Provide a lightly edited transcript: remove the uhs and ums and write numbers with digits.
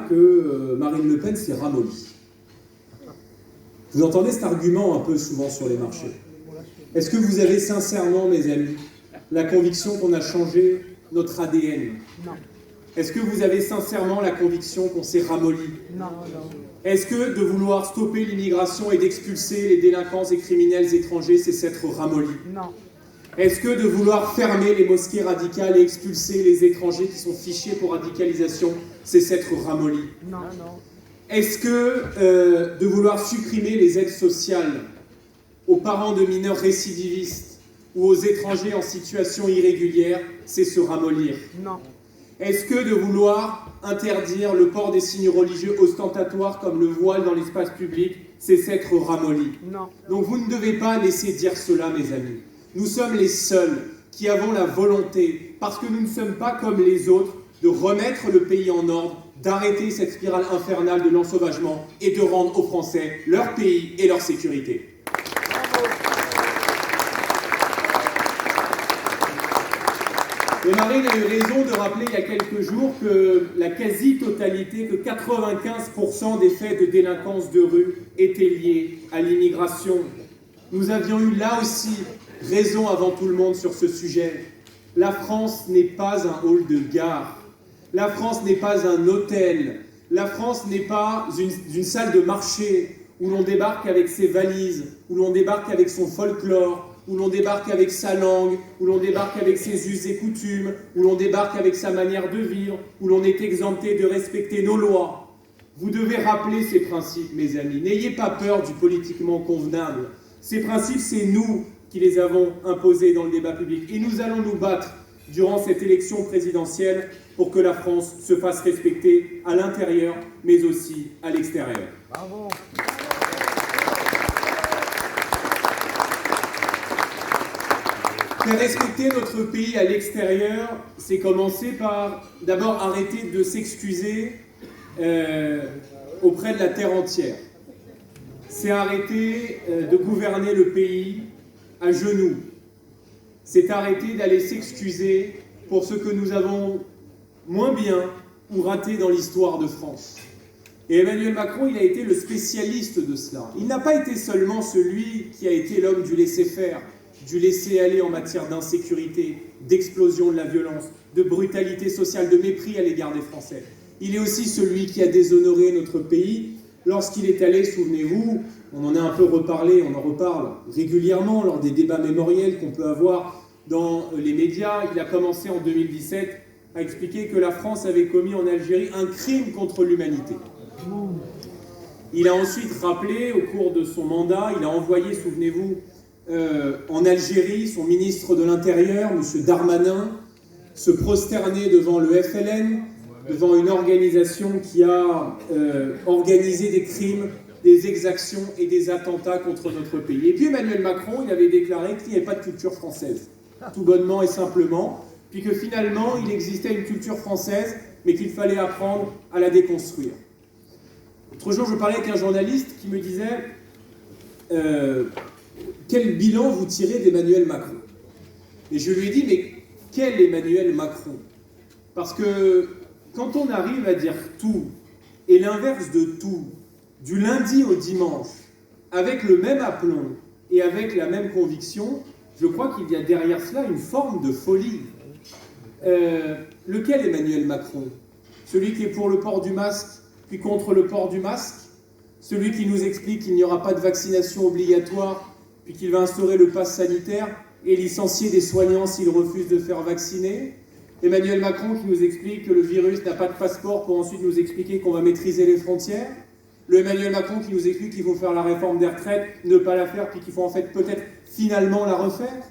que Marine Le Pen s'est ramollie. Vous entendez cet argument un peu souvent sur les marchés. Est-ce que vous avez sincèrement, mes amis, la conviction qu'on a changé notre ADN? Non. Est-ce que vous avez sincèrement la conviction qu'on s'est ramolli? Non. Est-ce que de vouloir stopper l'immigration et d'expulser les délinquants et criminels étrangers, c'est s'être ramolli? Non. Est-ce que de vouloir fermer les mosquées radicales et expulser les étrangers qui sont fichés pour radicalisation, c'est s'être ramolli? Non. Est-ce que de vouloir supprimer les aides sociales aux parents de mineurs récidivistes ou aux étrangers en situation irrégulière, c'est se ramollir? Non. Est-ce que de vouloir interdire le port des signes religieux ostentatoires comme le voile dans l'espace public, c'est s'être ramolli? Non. Donc vous ne devez pas laisser dire cela, mes amis. Nous sommes les seuls qui avons la volonté, parce que nous ne sommes pas comme les autres, de remettre le pays en ordre, d'arrêter cette spirale infernale de l'ensauvagement et de rendre aux Français leur pays et leur sécurité. Et Marine a eu raison de rappeler il y a quelques jours que la quasi-totalité, que 95% des faits de délinquance de rue étaient liés à l'immigration. Nous avions eu là aussi raison avant tout le monde sur ce sujet. La France n'est pas un hall de gare. La France n'est pas un hôtel. La France n'est pas une salle de marché où l'on débarque avec ses valises, où l'on débarque avec son folklore, où l'on débarque avec sa langue, où l'on débarque avec ses us et coutumes, où l'on débarque avec sa manière de vivre, où l'on est exempté de respecter nos lois. Vous devez rappeler ces principes, mes amis. N'ayez pas peur du politiquement convenable. Ces principes, c'est nous qui les avons imposés dans le débat public. Et nous allons nous battre durant cette élection présidentielle pour que la France se fasse respecter à l'intérieur, mais aussi à l'extérieur. Bravo. Faire respecter notre pays à l'extérieur, c'est commencer par d'abord arrêter de s'excuser auprès de la terre entière. C'est arrêter de gouverner le pays à genoux. C'est arrêter d'aller s'excuser pour ce que nous avons moins bien ou raté dans l'histoire de France. Et Emmanuel Macron, il a été le spécialiste de cela. Il n'a pas été seulement celui qui a été l'homme du laisser-faire, du laisser-aller en matière d'insécurité, d'explosion de la violence, de brutalité sociale, de mépris à l'égard des Français. Il est aussi celui qui a déshonoré notre pays lorsqu'il est allé, souvenez-vous, on en a un peu reparlé, on en reparle régulièrement lors des débats mémoriels qu'on peut avoir dans les médias. Il a commencé en 2017 à expliquer que la France avait commis en Algérie un crime contre l'humanité. Il a ensuite rappelé, au cours de son mandat, il a envoyé, souvenez-vous, en Algérie, son ministre de l'Intérieur, M. Darmanin, se prosterner devant le FLN, devant une organisation qui a organisé des crimes, des exactions et des attentats contre notre pays. Et puis Emmanuel Macron, il avait déclaré qu'il n'y avait pas de culture française, tout bonnement et simplement, puis que finalement, il existait une culture française, mais qu'il fallait apprendre à la déconstruire. L'autre jour, je parlais avec un journaliste qui me disait quel bilan vous tirez d'Emmanuel Macron? Et je lui ai dit, mais quel Emmanuel Macron? Parce que quand on arrive à dire tout, et l'inverse de tout, du lundi au dimanche, avec le même aplomb et avec la même conviction, je crois qu'il y a derrière cela une forme de folie. Lequel Emmanuel Macron? Celui qui est pour le port du masque, puis contre le port du masque? Celui qui nous explique qu'il n'y aura pas de vaccination obligatoire, puis qu'il va instaurer le pass sanitaire et licencier des soignants s'ils refusent de faire vacciner? Emmanuel Macron qui nous explique que le virus n'a pas de passeport pour ensuite nous expliquer qu'on va maîtriser les frontières? Le Emmanuel Macron qui nous explique qu'il faut faire la réforme des retraites, ne pas la faire, puis qu'il faut en fait peut-être finalement la refaire?